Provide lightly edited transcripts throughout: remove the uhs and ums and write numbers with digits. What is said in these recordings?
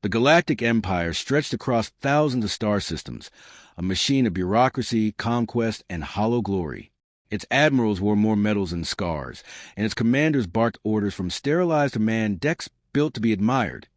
The Galactic Empire stretched across thousands of star systems, a machine of bureaucracy, conquest, and hollow glory. Its admirals wore more medals than scars, and its commanders barked orders from sterilized command decks built to be admired,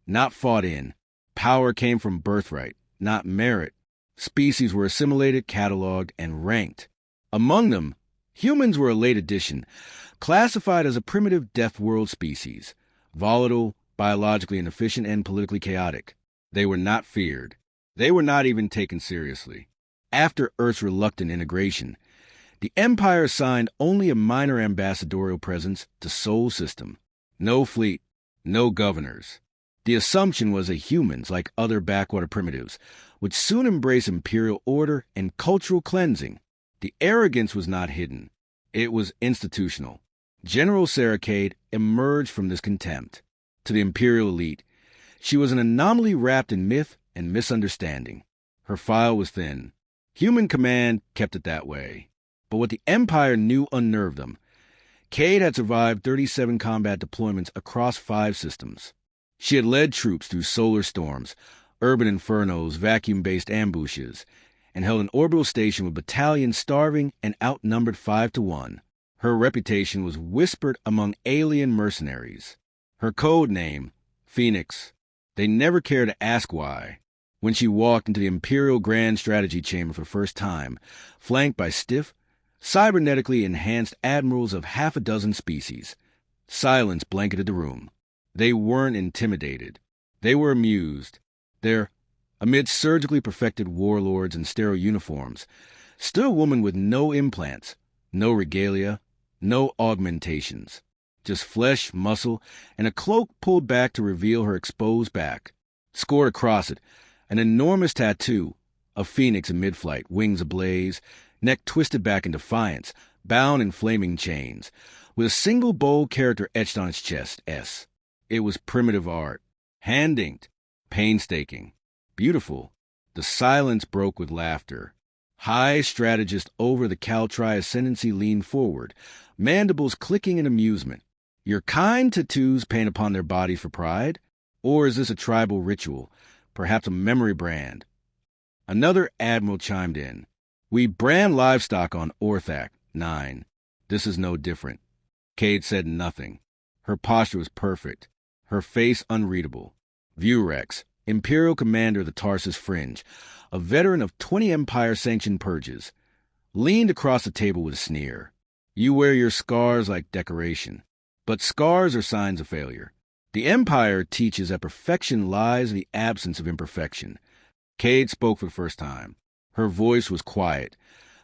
not fought in. Power came from birthright, not merit. Species were assimilated, cataloged, and ranked. Among them, humans were a late addition, classified as a primitive Deathworld species, volatile, biologically inefficient, and politically chaotic. They were not feared. They were not even taken seriously. After Earth's reluctant integration, the Empire assigned only a minor ambassadorial presence to Sol System. No fleet, no governors. The assumption was that humans, like other backwater primitives, would soon embrace imperial order and cultural cleansing. The arrogance was not hidden. It was institutional. General Sarah Cade emerged from this contempt. To the imperial elite, she was an anomaly wrapped in myth and misunderstanding. Her file was thin. Human command kept it that way. But what the Empire knew unnerved them. Cade had survived 37 combat deployments across 5 systems. She had led troops through solar storms, urban infernos, vacuum-based ambushes, and held an orbital station with battalions starving and outnumbered 5-1. Her reputation was whispered among alien mercenaries. Her code name, Phoenix. They never cared to ask why. When she walked into the Imperial Grand Strategy Chamber for the first time, flanked by stiff, cybernetically enhanced admirals of half a dozen species, silence blanketed the room. They weren't intimidated. They were amused. There, amid surgically perfected warlords in sterile uniforms, stood a woman with no implants, no regalia, no augmentations. Just flesh, muscle, and a cloak pulled back to reveal her exposed back. Scored across it, an enormous tattoo, a phoenix in mid-flight, wings ablaze, neck twisted back in defiance, bound in flaming chains, with a single bold character etched on its chest, S. It was primitive art, hand-inked, painstaking, beautiful. The silence broke with laughter. High strategist over the Caltri ascendancy leaned forward, mandibles clicking in amusement. Your kind tattoos paint upon their bodies for pride? Or is this a tribal ritual, perhaps a memory brand? Another admiral chimed in. We brand livestock on Orthac 9. This is no different. Cade said nothing. Her posture was perfect, her face unreadable. Vurex, Imperial Commander of the Tarsus Fringe, a veteran of 20 Empire-sanctioned purges, leaned across the table with a sneer. You wear your scars like decoration. But scars are signs of failure. The Empire teaches that perfection lies in the absence of imperfection. Cade spoke for the first time. Her voice was quiet,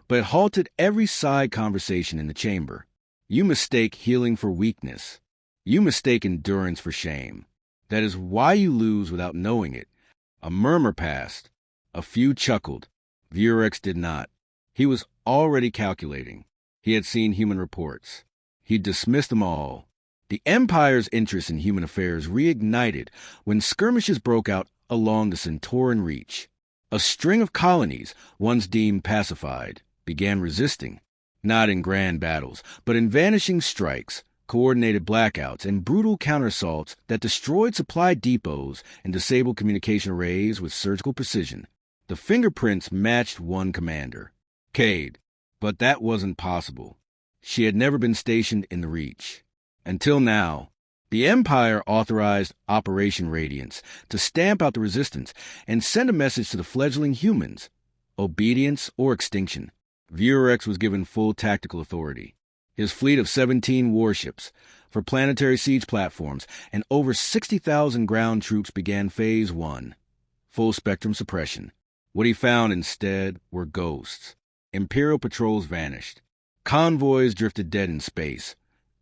but it halted every side conversation in the chamber. You mistake healing for weakness. You mistake endurance for shame. That is why you lose without knowing it. A murmur passed. A few chuckled. Vurex did not. He was already calculating. He had seen human reports. He dismissed them all. The Empire's interest in human affairs reignited when skirmishes broke out along the Centauran Reach. A string of colonies, once deemed pacified, began resisting, not in grand battles, but in vanishing strikes, coordinated blackouts, and brutal counterassaults that destroyed supply depots and disabled communication arrays with surgical precision. The fingerprints matched one commander, Cade, but that wasn't possible. She had never been stationed in the Reach. Until now, the Empire authorized Operation Radiance to stamp out the resistance and send a message to the fledgling humans: obedience or extinction. Vurex was given full tactical authority. His fleet of 17 warships, for planetary siege platforms, and over 60,000 ground troops began Phase 1, full-spectrum suppression. What he found instead were ghosts. Imperial patrols vanished. Convoys drifted dead in space.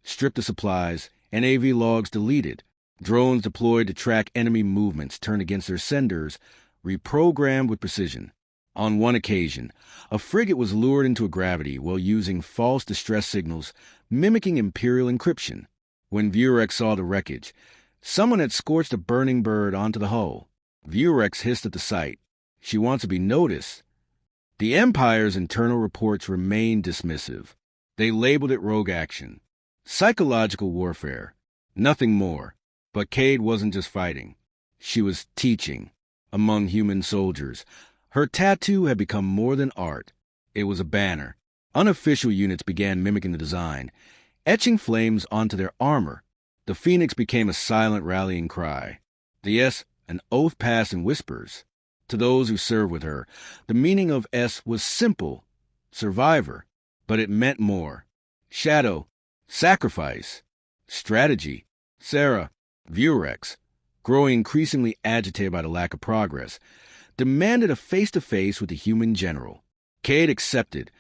Stripped of supplies, NAV logs deleted, drones deployed to track enemy movements turned against their senders, reprogrammed with precision. On one occasion, a frigate was lured into a gravity while using false distress signals, mimicking Imperial encryption. When Vurex saw the wreckage, someone had scorched a burning bird onto the hull. Vurex hissed at the sight. She wants to be noticed. The Empire's internal reports remained dismissive. They labeled it rogue action. Psychological warfare. Nothing more. But Cade wasn't just fighting. She was teaching among human soldiers. Her tattoo had become more than art. It was a banner. Unofficial units began mimicking the design, etching flames onto their armor. The phoenix became a silent rallying cry. The S, an oath passed in whispers. To those who served with her, the meaning of S was simple, survivor, but it meant more. Shadow, sacrifice, strategy. Sarah, Vurex, growing increasingly agitated by the lack of progress, demanded a face-to-face with the human general. Cade accepted,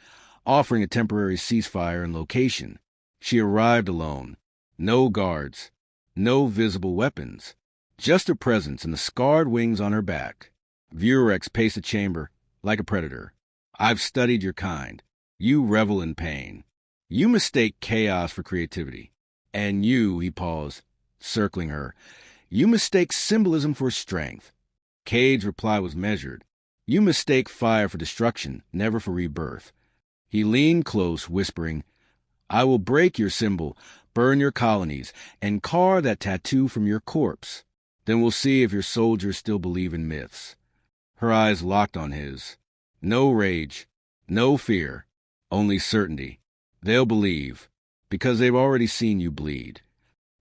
offering a temporary ceasefire and location. She arrived alone. No guards, no visible weapons, just her presence and the scarred wings on her back. Vurex paced the chamber like a predator. I've studied your kind. You revel in pain. You mistake chaos for creativity. And you, he paused, circling her, you mistake symbolism for strength. Cade's reply was measured. You mistake fire for destruction, never for rebirth. He leaned close, whispering, I will break your symbol, burn your colonies, and carve that tattoo from your corpse. Then we'll see if your soldiers still believe in myths. Her eyes locked on his. No rage, no fear, only certainty. They'll believe, because they've already seen you bleed.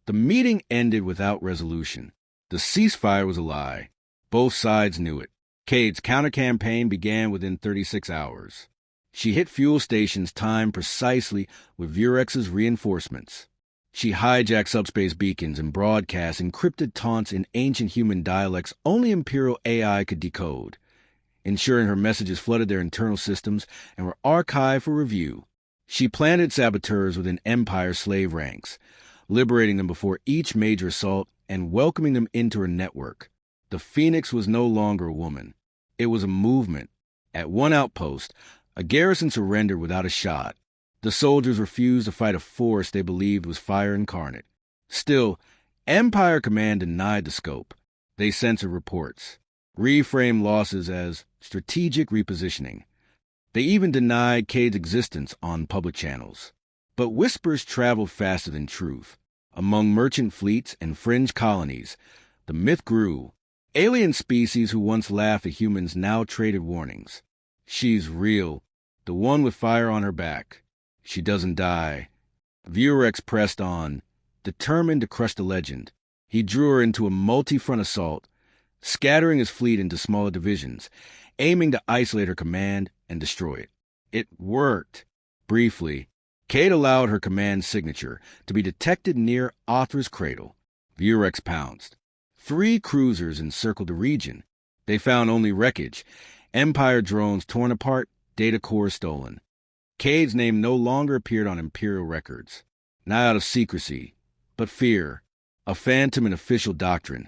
The meeting ended without resolution. The ceasefire was a lie. Both sides knew it. Cade's counter-campaign began within 36 hours. She hit fuel stations timed precisely with Vurex's reinforcements. She hijacked subspace beacons and broadcast encrypted taunts in ancient human dialects only Imperial AI could decode, ensuring her messages flooded their internal systems and were archived for review. She planted saboteurs within Empire slave ranks, liberating them before each major assault and welcoming them into her network. The Phoenix was no longer a woman. It was a movement. At one outpost, a garrison surrendered without a shot. The soldiers refused to fight a force they believed was fire incarnate. Still, Empire Command denied the scope. They censored reports, reframed losses as strategic repositioning. They even denied Cade's existence on public channels. But whispers traveled faster than truth. Among merchant fleets and fringe colonies, the myth grew. Alien species who once laughed at humans now traded warnings. She's real, the one with fire on her back. She doesn't die. Vurex pressed on, determined to crush the legend. He drew her into a multi-front assault, scattering his fleet into smaller divisions, aiming to isolate her command and destroy it. It worked. Briefly, Cade allowed her command signature to be detected near Othra's cradle. Vurex pounced. 3 cruisers encircled the region. They found only wreckage, Empire drones torn apart, data cores stolen. Cade's name no longer appeared on Imperial records, not out of secrecy, but fear, a phantom in official doctrine,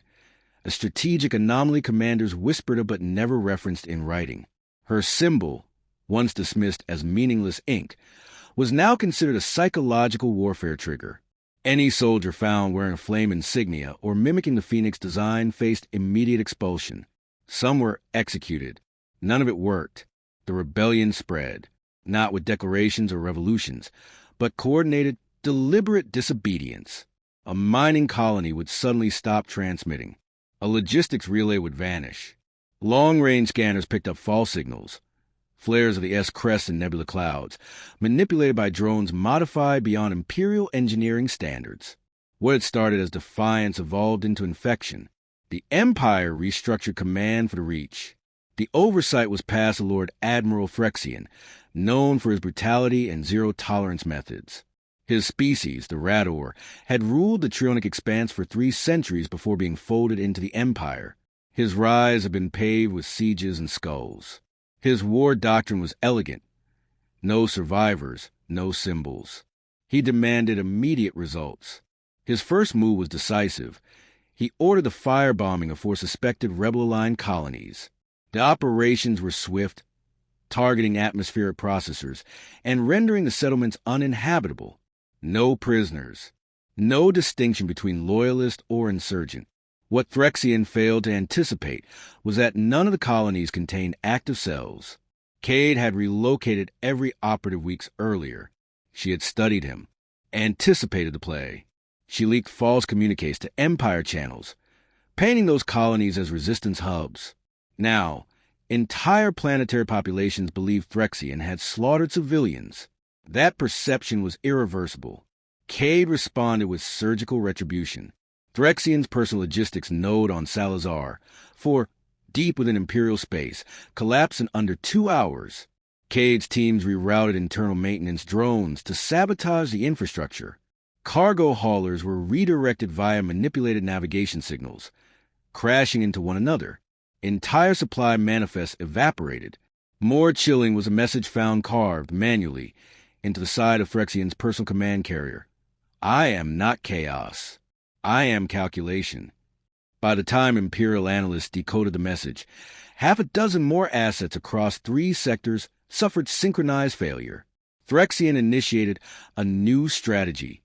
a strategic anomaly commanders whispered of but never referenced in writing. Her symbol, once dismissed as meaningless ink, was now considered a psychological warfare trigger. Any soldier found wearing a flame insignia or mimicking the Phoenix design faced immediate expulsion. Some were executed. None of it worked. The rebellion spread, not with declarations or revolutions, but coordinated, deliberate disobedience. A mining colony would suddenly stop transmitting. A logistics relay would vanish. Long-range scanners picked up false signals, flares of the S-crest and nebula clouds, manipulated by drones modified beyond Imperial engineering standards. What had started as defiance evolved into infection. The Empire restructured command for the Reach. The oversight was passed to Lord Admiral Phyrexian, known for his brutality and zero-tolerance methods. His species, the Rador, had ruled the Trionic expanse for 3 centuries before being folded into the Empire. His rise had been paved with sieges and skulls. His war doctrine was elegant. No survivors, no symbols. He demanded immediate results. His first move was decisive. He ordered the firebombing of 4 suspected rebel-aligned colonies. The operations were swift, targeting atmospheric processors and rendering the settlements uninhabitable. No prisoners. No distinction between loyalist or insurgent. What Phyrexian failed to anticipate was that none of the colonies contained active cells. Cade had relocated every operative weeks earlier. She had studied him, anticipated the play. She leaked false communiques to Empire channels, painting those colonies as resistance hubs. Now, entire planetary populations believed Threxian had slaughtered civilians. That perception was irreversible. Cade responded with surgical retribution. Threxian's personal logistics node on Salazar, for deep within Imperial space, collapsed in under 2 hours. Cade's teams rerouted internal maintenance drones to sabotage the infrastructure. Cargo haulers were redirected via manipulated navigation signals, crashing into one another. Entire supply manifests evaporated. More chilling was a message found carved manually into the side of Threxian's personal command carrier. I am not chaos. I am calculation. By the time Imperial analysts decoded the message, half a dozen more assets across 3 sectors suffered synchronized failure. Threxian initiated a new strategy: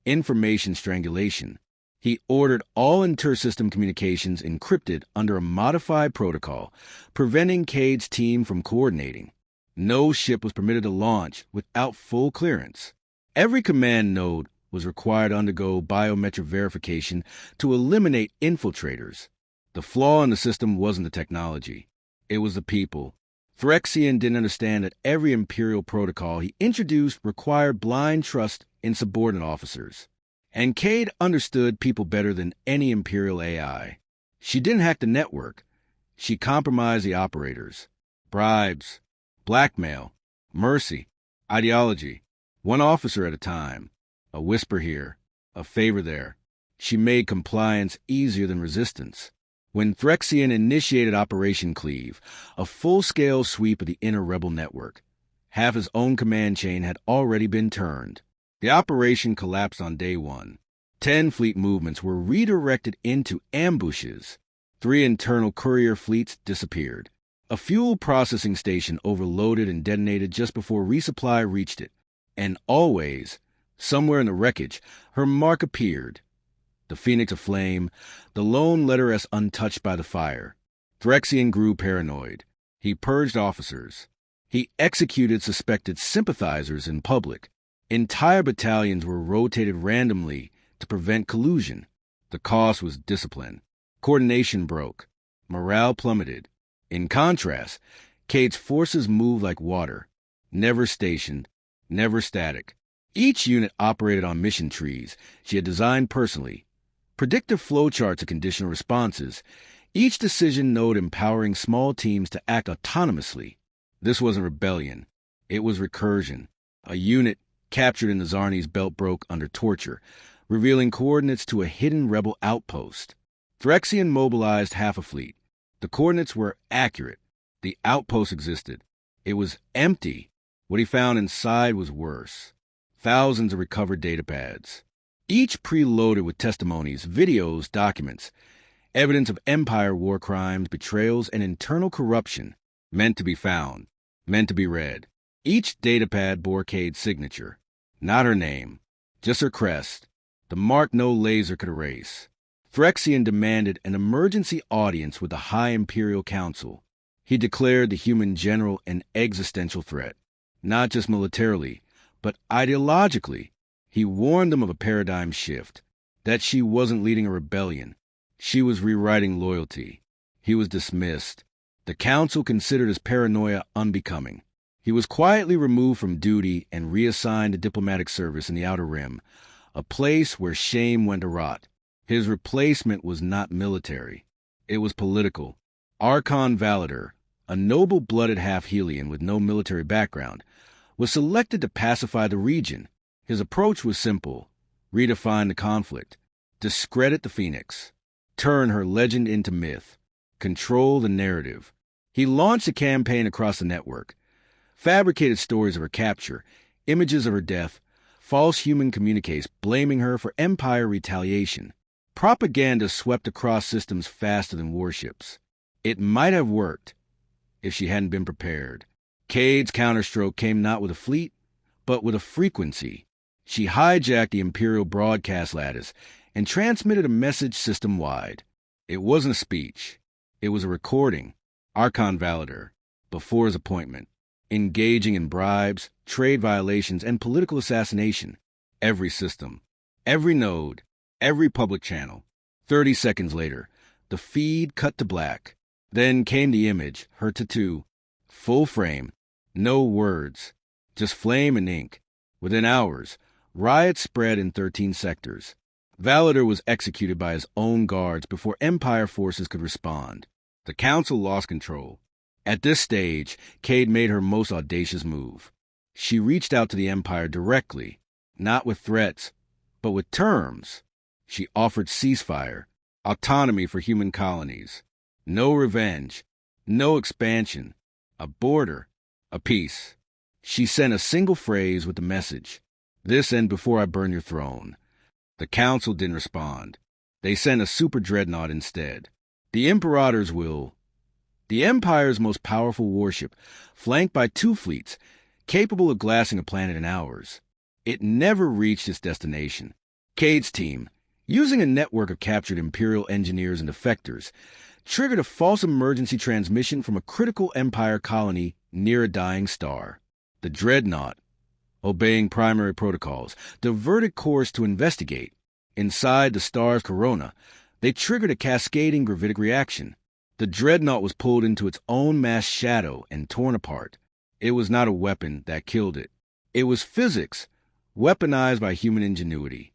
information strangulation. He ordered all inter-system communications encrypted under a modified protocol, preventing Cade's team from coordinating. No ship was permitted to launch without full clearance. Every command node was required to undergo biometric verification to eliminate infiltrators. The flaw in the system wasn't the technology. It was the people. Threxian didn't understand that every Imperial protocol he introduced required blind trust in subordinate officers. And Cade understood people better than any Imperial AI. She didn't hack the network. She compromised the operators. Bribes, blackmail, mercy, ideology. One officer at a time. A whisper here, a favor there. She made compliance easier than resistance. When Threxian initiated Operation Cleave, a full-scale sweep of the inner rebel network, half his own command chain had already been turned. The operation collapsed on day 1. 10 fleet movements were redirected into ambushes. 3 internal courier fleets disappeared. A fuel processing station overloaded and detonated just before resupply reached it. And always, somewhere in the wreckage, her mark appeared. The Phoenix aflame, the lone letter S untouched by the fire. Threxian grew paranoid. He purged officers. He executed suspected sympathizers in public. Entire battalions were rotated randomly to prevent collusion. The cost was discipline. Coordination broke. Morale plummeted. In contrast, Cade's forces moved like water. Never stationed, never static. Each unit operated on mission trees she had designed personally. Predictive flowcharts of conditional responses, each decision node empowering small teams to act autonomously. This wasn't rebellion. It was recursion. A unit captured in the Zarni's belt broke under torture, revealing coordinates to a hidden rebel outpost. Threxian mobilized half a fleet. The coordinates were accurate. The outpost existed. It was empty. What he found inside was worse. Thousands of recovered datapads, each preloaded with testimonies, videos, documents, evidence of Empire war crimes, betrayals, and internal corruption, meant to be found, meant to be read. Each datapad bore Cade's signature, not her name, just her crest, the mark no laser could erase. Threxian demanded an emergency audience with the High Imperial Council. He declared the human general an existential threat, not just militarily, but ideologically. He warned them of a paradigm shift, that she wasn't leading a rebellion. She was rewriting loyalty. He was dismissed. The council considered his paranoia unbecoming. He was quietly removed from duty and reassigned to diplomatic service in the Outer Rim, a place where shame went to rot. His replacement was not military. It was political. Archon Validar, a noble-blooded half-Helian with no military background, was selected to pacify the region. His approach was simple: redefine the conflict, discredit the Phoenix, turn her legend into myth, control the narrative. He launched a campaign across the network, fabricated stories of her capture, images of her death, false human communiques blaming her for Empire retaliation. Propaganda swept across systems faster than warships. It might have worked if she hadn't been prepared. Cade's counterstroke came not with a fleet, but with a frequency. She hijacked the Imperial broadcast lattice and transmitted a message system-wide. It wasn't a speech. It was a recording. Archon Validar, before his appointment, engaging in bribes, trade violations, and political assassination. Every system, every node, every public channel. 30 seconds later, The feed cut to black. Then came the image, her tattoo. Full frame. No words. Just flame and ink. Within hours, riots spread in 13 sectors. Validor was executed by his own guards before Empire forces could respond. The Council lost control. At this stage, Cade made her most audacious move. She reached out to the Empire directly, not with threats, but with terms. She offered ceasefire, autonomy for human colonies, no revenge, no expansion, a border, a peace. She sent a single phrase with the message, "This end before I burn your throne." The Council didn't respond. They sent a super dreadnought instead. The Imperator's will. The Empire's most powerful warship, flanked by 2 fleets, capable of glassing a planet in hours. It never reached its destination. Cade's team, using a network of captured Imperial engineers and defectors, triggered a false emergency transmission from a critical Empire colony near a dying star. The Dreadnought, obeying primary protocols, diverted course to investigate. Inside the star's corona, they triggered a cascading gravitic reaction. The Dreadnought was pulled into its own mass shadow and torn apart. It was not a weapon that killed it. It was physics, weaponized by human ingenuity.